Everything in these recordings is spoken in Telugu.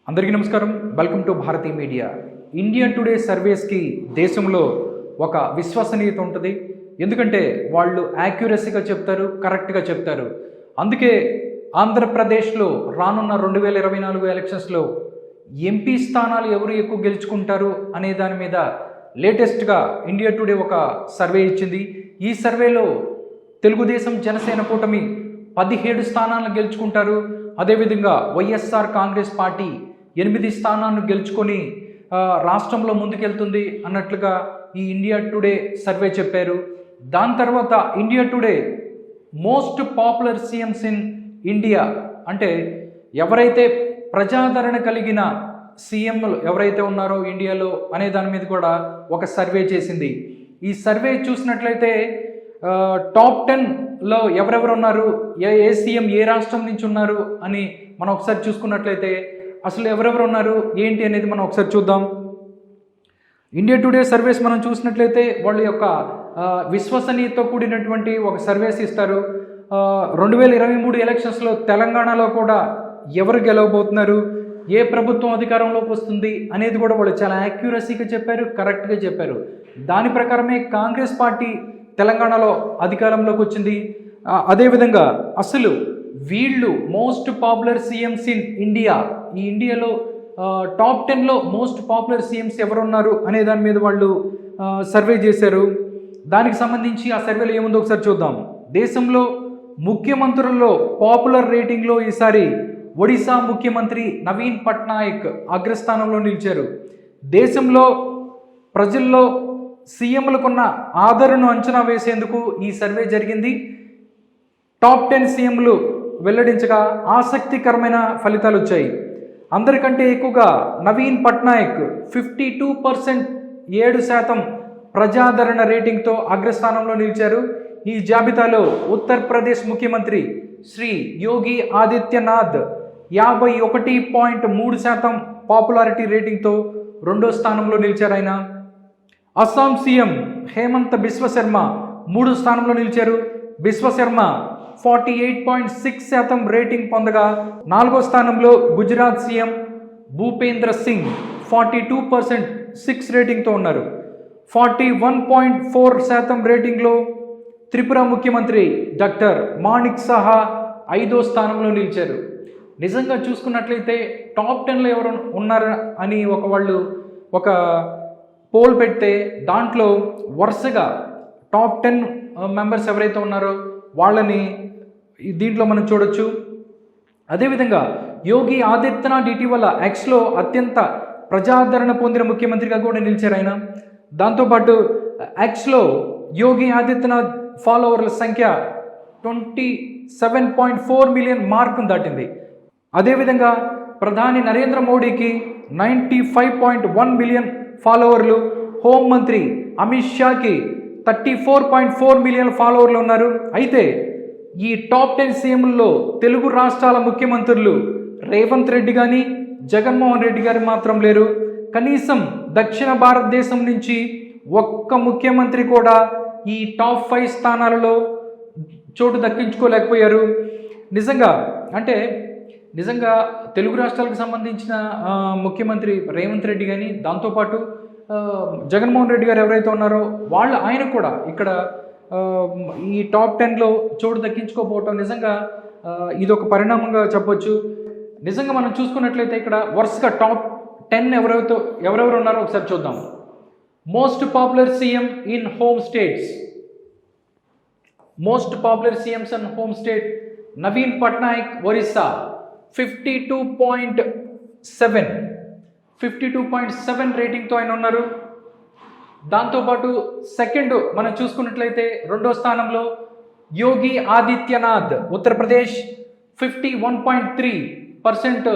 అందరికీ నమస్కారం. Welcome to Bharati media. Indian today సర్వేస్కి దేశంలో ఒక విశ్వసనీయత ఉంటుంది. ఎందుకంటే వాళ్ళు యాక్యురసీగా చెప్తారు, కరెక్ట్గా చెప్తారు. అందుకే ఆంధ్రప్రదేశ్లో రానున్న 2024 ఎలక్షన్స్లో ఎంపీ స్థానాలు ఎవరు ఎక్కువ గెలుచుకుంటారు అనే దాని మీద లేటెస్ట్గా ఇండియా టుడే ఒక సర్వే ఇచ్చింది. ఈ సర్వేలో తెలుగుదేశం జనసేన కూటమి 17 స్థానాలను గెలుచుకుంటారు. అదేవిధంగా వైఎస్ఆర్ కాంగ్రెస్ పార్టీ 8 స్థానాలను గెలుచుకొని రాష్ట్రంలో ముందుకెళ్తుంది అన్నట్లుగా ఈ ఇండియా టుడే సర్వే చెప్పారు. దాని తర్వాత India today most popular CMs in India, అంటే ఎవరైతే ప్రజాదరణ కలిగిన సీఎంలు ఎవరైతే ఉన్నారో ఇండియాలో అనే దాని మీద కూడా ఒక సర్వే చేసింది. ఈ సర్వే చూసినట్లయితే టాప్ 10లో ఎవరెవరు ఉన్నారు, ఏ సీఎం ఏ రాష్ట్రం నుంచి ఉన్నారు అని మనం ఒకసారి చూసుకున్నట్లయితే అసలు ఎవరెవరు ఉన్నారు ఏంటి అనేది మనం ఒకసారి చూద్దాం. ఇండియా టుడే సర్వేస్ మనం చూసినట్లయితే వాళ్ళ యొక్క విశ్వసనీయతతో కూడినటువంటి ఒక సర్వేస్ ఇస్తారు. 2023 ఎలక్షన్స్లో తెలంగాణలో కూడా ఎవరు గెలవబోతున్నారు, ఏ ప్రభుత్వం అధికారంలోకి వస్తుంది అనేది కూడా వాళ్ళు చాలా యాక్యురసీగా చెప్పారు, కరెక్ట్గా చెప్పారు. దాని ప్రకారమే కాంగ్రెస్ పార్టీ తెలంగాణలో అధికారంలోకి వచ్చింది. అదేవిధంగా అసలు వీళ్ళు most popular CMs in India, ఈ ఇండియాలో టాప్ 10లో మోస్ట్ పాపులర్ సీఎంస్ ఎవరున్నారు అనే దాని మీద వాళ్ళు సర్వే చేశారు. దానికి సంబంధించి ఆ సర్వేలో ఏముందో ఒకసారి చూద్దాం. దేశంలో ముఖ్యమంత్రుల్లో పాపులర్ రేటింగ్లో ఈసారి ఒడిశా ముఖ్యమంత్రి నవీన్ పట్నాయక్ అగ్రస్థానంలో నిలిచారు. దేశంలో ప్రజల్లో సీఎంలకున్న ఆదరణను అంచనా వేసేందుకు ఈ సర్వే జరిగింది. టాప్ 10 సీఎంలు వెల్లడించగా ఆసక్తికరమైన ఫలితాలు వచ్చాయి. అందరికంటే ఎక్కువగా నవీన్ పట్నాయక్ 52%, 7% ప్రజాదరణ రేటింగ్తో అగ్రస్థానంలో నిలిచారు. ఈ జాబితాలో ఉత్తరప్రదేశ్ ముఖ్యమంత్రి శ్రీ యోగి ఆదిత్యనాథ్ 51.3% పాపులారిటీ రేటింగ్తో రెండో స్థానంలో నిలిచారు. ఆయన అస్సాం సీఎం హేమంత్ బిశ్వ శర్మ 3వ స్థానంలో నిలిచారు. బిశ్వ శర్మ 48.6% రేటింగ్ పొందగా 4వ స్థానంలో గుజరాత్ సీఎం భూపేంద్ర సింగ్ 42% 6 రేటింగ్తో ఉన్నారు. 41.4% రేటింగ్లో త్రిపుర ముఖ్యమంత్రి డాక్టర్ మాణిక్ సాహా 5వ స్థానంలో నిలిచారు. నిజంగా చూసుకున్నట్లయితే టాప్ 10లో ఎవరు ఉన్నారు అని వాళ్ళు ఒక పోల్ పెడితే దాంట్లో వరుసగా టాప్ 10 మెంబర్స్ ఎవరైతే ఉన్నారో వాళ్ళని దీంట్లో మనం చూడొచ్చు. అదేవిధంగా యోగి ఆదిత్యనాథ్ ఇటీవల ఎక్స్లో అత్యంత ప్రజాదరణ పొందిన ముఖ్యమంత్రిగా కూడా నిలిచారు ఆయన. దాంతోపాటు ఎక్స్లో యోగి ఆదిత్యనాథ్ ఫాలోవర్ల సంఖ్య 27.4 మిలియన్ మార్కును దాటింది. అదేవిధంగా ప్రధాని నరేంద్ర మోడీకి 95.1 మిలియన్ ఫాలోవర్లు, హోంమంత్రి అమిత్ షాకి 34.4 మిలియన్ ఫాలోవర్లు ఉన్నారు. అయితే ఈ టాప్ 10 సీఎంలలో తెలుగు రాష్ట్రాల ముఖ్యమంత్రులు రేవంత్ రెడ్డి కానీ జగన్మోహన్ రెడ్డి గారు మాత్రం లేరు. కనీసం దక్షిణ భారతదేశం నుంచి ఒక్క ముఖ్యమంత్రి కూడా ఈ టాప్ 5 స్థానాలలో చోటు దక్కించుకోలేకపోయారు. నిజంగా తెలుగు రాష్ట్రాలకు సంబంధించిన ముఖ్యమంత్రి రేవంత్ రెడ్డి కానీ దాంతోపాటు జగన్మోహన్ రెడ్డి గారు ఎవరైతే ఉన్నారో ఆయన కూడా ఇక్కడ ఈ టాప్ 10లో చోటు దక్కించుకోకపోవటం నిజంగా ఇదొక పరిణామంగా చెప్పొచ్చు. నిజంగా మనం చూసుకున్నట్లయితే ఇక్కడ వరుసగా టాప్ 10 ఎవరెవరు ఉన్నారో ఒకసారి చూద్దాం. Most popular CM in home states, most popular CMs in home state Naveen Patnaik Orissa 52.7 రేటింగ్తో ఆయన ఉన్నారు. దాంతోపాటు సెకండ్ మనం చూసుకున్నట్లయితే రెండో స్థానంలో యోగి ఆదిత్యనాథ్ ఉత్తరప్రదేశ్ 51.3%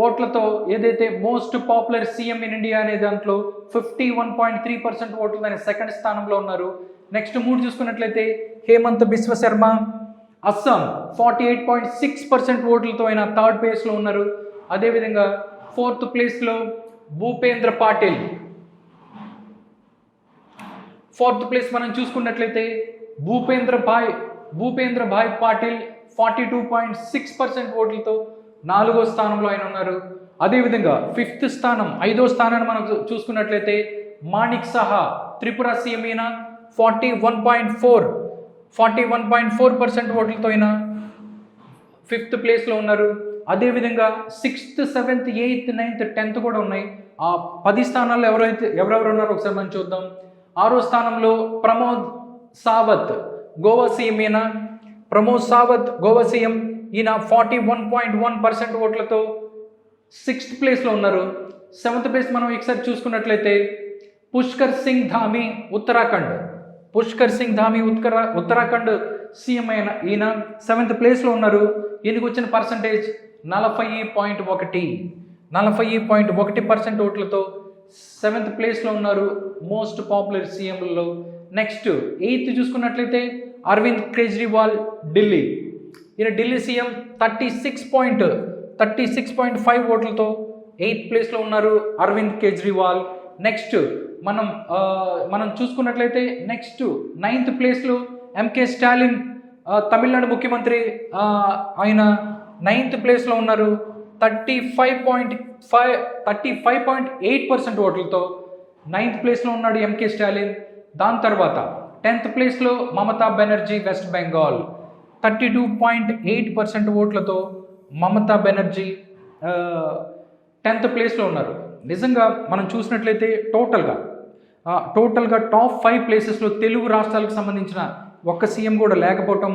ఓట్లతో ఏదైతే most popular CM in India అనే దాంట్లో 51.3% ఓట్లతో ఆయన సెకండ్ స్థానంలో ఉన్నారు. నెక్స్ట్ 3 చూసుకున్నట్లయితే హేమంత్ బిశ్వ శర్మ అస్సాం 48.6% ఓట్లతో ఆయన థర్డ్ ప్లేస్లో ఉన్నారు. అదేవిధంగా 4th ప్లేస్లో భూపేంద్ర పాటిల్. 4th ప్లేస్ మనం చూసుకున్నట్లయితే భూపేంద్ర భాయ్ పాటిల్ 42.6% ఓట్లతో 4వ స్థానంలో ఆయన ఉన్నారు. అదేవిధంగా 5th స్థానం 5వ స్థానాన్ని మనం చూసుకున్నట్లయితే మాణిక్ సహా త్రిపుర సీఎం ఈయన 41.4% ఓట్లతో అయినా 5th ప్లేస్లో ఉన్నారు. అదేవిధంగా 6th 7th 8th 9th 10th కూడా ఉన్నాయి. ఆ 10 స్థానాల్లో ఎవరెవరు ఉన్నారో ఒకసారి మనం చూద్దాం. 6వ స్థానంలో ప్రమోద్ సావత్ గోవా సీఎం ఈయన. ప్రమోద్ సావత్ గోవా సీఎం ఈయన 41.1% ఓట్లతో 6th ప్లేస్లో ఉన్నారు. 7th ప్లేస్ మనం ఒకసారి చూసుకున్నట్లయితే పుష్కర్ సింగ్ ధామీ ఉత్తరాఖండ్ సీఎం అయిన ఈయన 7th ప్లేస్లో ఉన్నారు. ఈయనకు వచ్చిన పర్సంటేజ్ 40.1% ఓట్లతో 7th ప్లేస్లో ఉన్నారు మోస్ట్ పాపులర్ సీఎంలలో. నెక్స్ట్ 8th చూసుకున్నట్లయితే అరవింద్ కేజ్రీవాల్ ఢిల్లీ. ఈయన ఢిల్లీ సీఎం 36.5 ఓట్లతో 8th ప్లేస్లో ఉన్నారు అరవింద్ కేజ్రీవాల్. నెక్స్ట్ మనం చూసుకున్నట్లయితే నెక్స్ట్ 9th ప్లేస్లో ఎంకే స్టాలిన్ తమిళనాడు ముఖ్యమంత్రి, ఆయన 9th ప్లేస్లో ఉన్నారు 35.8% ఓట్లతో 9th ప్లేస్లో ఉన్నాడు ఎంకే స్టాలిన్. దాని తర్వాత 10th ప్లేస్లో మమతా బెనర్జీ వెస్ట్ బెంగాల్ 32.8% ఓట్లతో మమతా బెనర్జీ 10th ప్లేస్లో ఉన్నారు. నిజంగా మనం చూసినట్లయితే టోటల్గా టాప్ 5 ప్లేసెస్లో తెలుగు రాష్ట్రాలకు సంబంధించిన ఒక్క సీఎం కూడా లేకపోవటం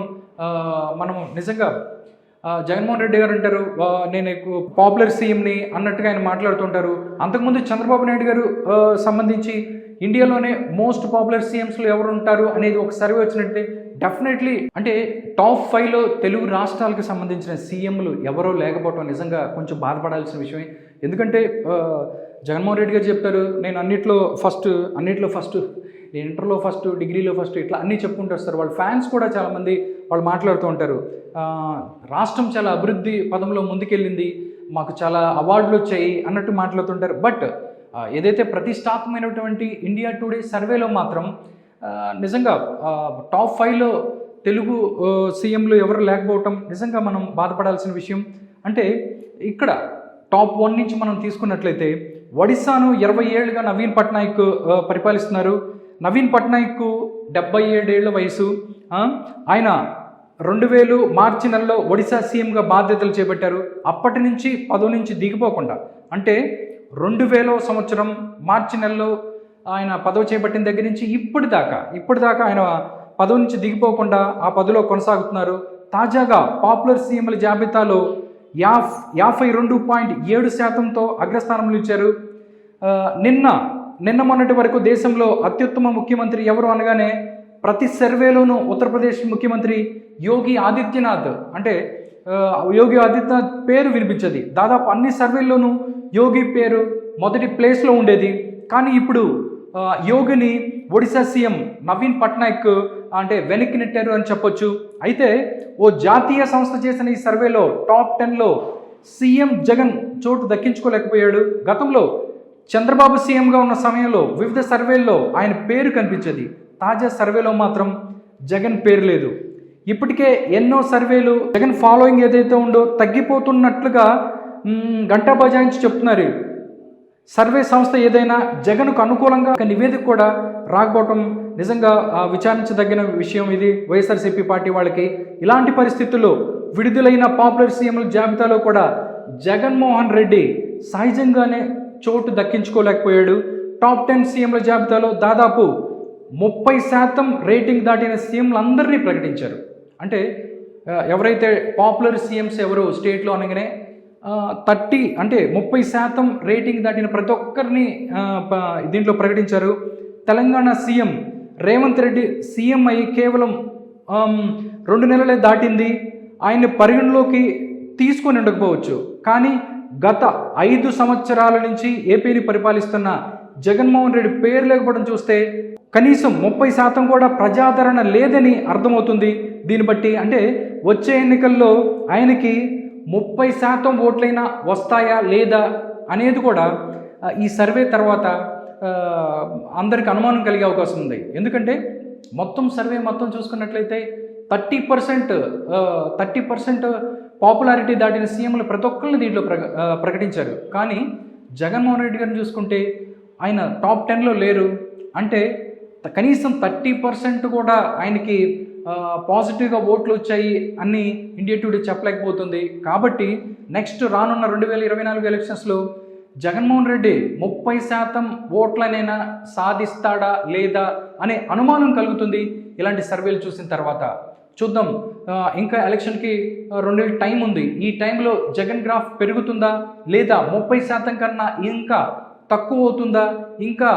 మనం నిజంగా జగన్మోహన్ రెడ్డి గారు అంటారు నేను పాపులర్ సీఎంని అన్నట్టుగా ఆయన మాట్లాడుతుంటారు. అంతకుముందు చంద్రబాబు నాయుడు గారు సంబంధించి ఇండియాలోనే మోస్ట్ పాపులర్ సీఎంస్లో ఎవరు ఉంటారు అనేది ఒక సర్వే వచ్చినట్టే డెఫినెట్లీ అంటే టాప్ 5లో తెలుగు రాష్ట్రాలకు సంబంధించిన సీఎంలు ఎవరో లేకపోవటం నిజంగా కొంచెం బాధపడాల్సిన విషయమే. ఎందుకంటే జగన్మోహన్ రెడ్డి గారు చెప్తారు నేను అన్నిట్లో ఫస్ట్, నేను ఇంటర్లో ఫస్ట్, డిగ్రీలో ఫస్ట్, ఇట్లా అన్నీ చెప్పుకుంటూ వస్తారు. వాళ్ళ ఫ్యాన్స్ కూడా చాలామంది వాళ్ళు మాట్లాడుతూ ఉంటారు రాష్ట్రం చాలా అభివృద్ధి పదంలో ముందుకెళ్ళింది, మాకు చాలా అవార్డులు వచ్చాయి అన్నట్టు మాట్లాడుతుంటారు. బట్ ఏదైతే ప్రతిష్టాత్మకమైనటువంటి ఇండియా టుడే సర్వేలో మాత్రం నిజంగా టాప్ 5లో తెలుగు సీఎంలు ఎవరు లేకపోవటం నిజంగా మనం బాధపడాల్సిన విషయం. అంటే ఇక్కడ టాప్ 1 నుంచి మనం తీసుకున్నట్లయితే ఒడిశాను 20 ఏళ్ళుగా నవీన్ పట్నాయక్ పరిపాలిస్తున్నారు. నవీన్ పట్నాయక్ 77 ఏళ్ల వయసు. ఆయన 2000 మార్చి నెలలో ఒడిశా సీఎంగా బాధ్యతలు చేపట్టారు. అప్పటి నుంచి పదవి నుంచి దిగిపోకుండా అంటే 2000 సంవత్సరం మార్చి నెలలో ఆయన పదవి చేపట్టిన దగ్గర నుంచి ఇప్పటిదాకా ఆయన పదవి నుంచి దిగిపోకుండా ఆ పదవిలో కొనసాగుతున్నారు. తాజాగా పాపులర్ సీఎంల జాబితాలో 52.7%తో అగ్రస్థానంలో ఇచ్చారు. నిన్న మొన్నటి వరకు దేశంలో అత్యుత్తమ ముఖ్యమంత్రి ఎవరు అనగానే ప్రతి సర్వేలోనూ ఉత్తరప్రదేశ్ ముఖ్యమంత్రి యోగి ఆదిత్యనాథ్ పేరు వినిపించేది. దాదాపు అన్ని సర్వేల్లోనూ యోగి పేరు మొదటి ప్లేస్లో ఉండేది. కానీ ఇప్పుడు యోగిని ఒడిశా సీఎం నవీన్ పట్నాయక్ అంటే వెనక్కి నెట్టారు అని చెప్పొచ్చు. అయితే ఓ జాతీయ సంస్థ చేసిన ఈ సర్వేలో టాప్ 10లో సీఎం జగన్ చోటు దక్కించుకోలేకపోయాడు. గతంలో చంద్రబాబు సీఎంగా ఉన్న సమయంలో వివిధ సర్వేల్లో ఆయన పేరు కనిపించేది. తాజా సర్వేలో మాత్రం జగన్ పేరు లేదు. ఇప్పటికే ఎన్నో సర్వేలు జగన్ ఫాలోయింగ్ ఏదైతే ఉందో తగ్గిపోతున్నట్లుగా గంటా బజాయించి చెప్తున్నారు. సర్వే సంస్థ ఏదైనా జగన్కు అనుకూలంగా నివేదిక కూడా రాకపోవటం నిజంగా విచారించదగిన విషయం. ఇది వైఎస్ఆర్సీపీ పార్టీ వాళ్ళకి. ఇలాంటి పరిస్థితుల్లో విడుదలైన పాపులర్ సీఎంల జాబితాలో కూడా జగన్మోహన్ రెడ్డి సహజంగానే చోటు దక్కించుకోలేకపోయాడు. టాప్ 10 సీఎంల జాబితాలో దాదాపు 30% రేటింగ్ దాటిన సీఎంలందరినీ ప్రకటించారు. అంటే ఎవరైతే పాపులర్ సీఎంస్ ఎవరు స్టేట్లో అనగానే 30% రేటింగ్ దాటిన ప్రతి ఒక్కరిని దీంట్లో ప్రకటించారు. తెలంగాణ సీఎం రేవంత్ రెడ్డి సీఎం అయ్యి కేవలం 2 నెలలే దాటింది. ఆయన్ని పరిగణలోకి తీసుకొని ఉండకపోవచ్చు. కానీ గత 5 సంవత్సరాల నుంచి ఏపీని పరిపాలిస్తున్న జగన్మోహన్ రెడ్డి పేరు లేకపోవడం చూస్తే కనీసం 30% కూడా ప్రజాదరణ లేదని అర్థమవుతుంది. దీన్ని బట్టి అంటే వచ్చే ఎన్నికల్లో ఆయనకి 30% ఓట్లైనా వస్తాయా లేదా అనేది కూడా ఈ సర్వే తర్వాత అందరికి అనుమానం కలిగే అవకాశం ఉంది. ఎందుకంటే సర్వే మొత్తం చూసుకున్నట్లయితే 30% పాపులారిటీ దాటిన సీఎంలు ప్రతి ఒక్కరిని దీంట్లో ప్రకటించారు. కానీ జగన్మోహన్ రెడ్డి గారిని చూసుకుంటే ఆయన టాప్ 10లో లేరు. అంటే కనీసం 30% కూడా ఆయనకి పాజిటివ్గా ఓట్లు వచ్చాయి అని ఇండియా టుడే చెప్పలేకపోతుంది. కాబట్టి నెక్స్ట్ రానున్న 2024 ఎలక్షన్స్లో జగన్మోహన్ రెడ్డి 30% ఓట్లనైనా సాధిస్తాడా లేదా అనే అనుమానం కలుగుతుంది ఇలాంటి సర్వేలు చూసిన తర్వాత. చూద్దాం, ఇంకా ఎలక్షన్కి 2 నెలల టైం ఉంది. ఈ టైంలో జగన్ గ్రాఫ్ పెరుగుతుందా లేదా 30% కన్నా ఇంకా తక్కువ అవుతుందా ఇంకా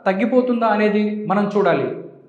తగ్గిపోతుందా అనేది మనం చూడాలి.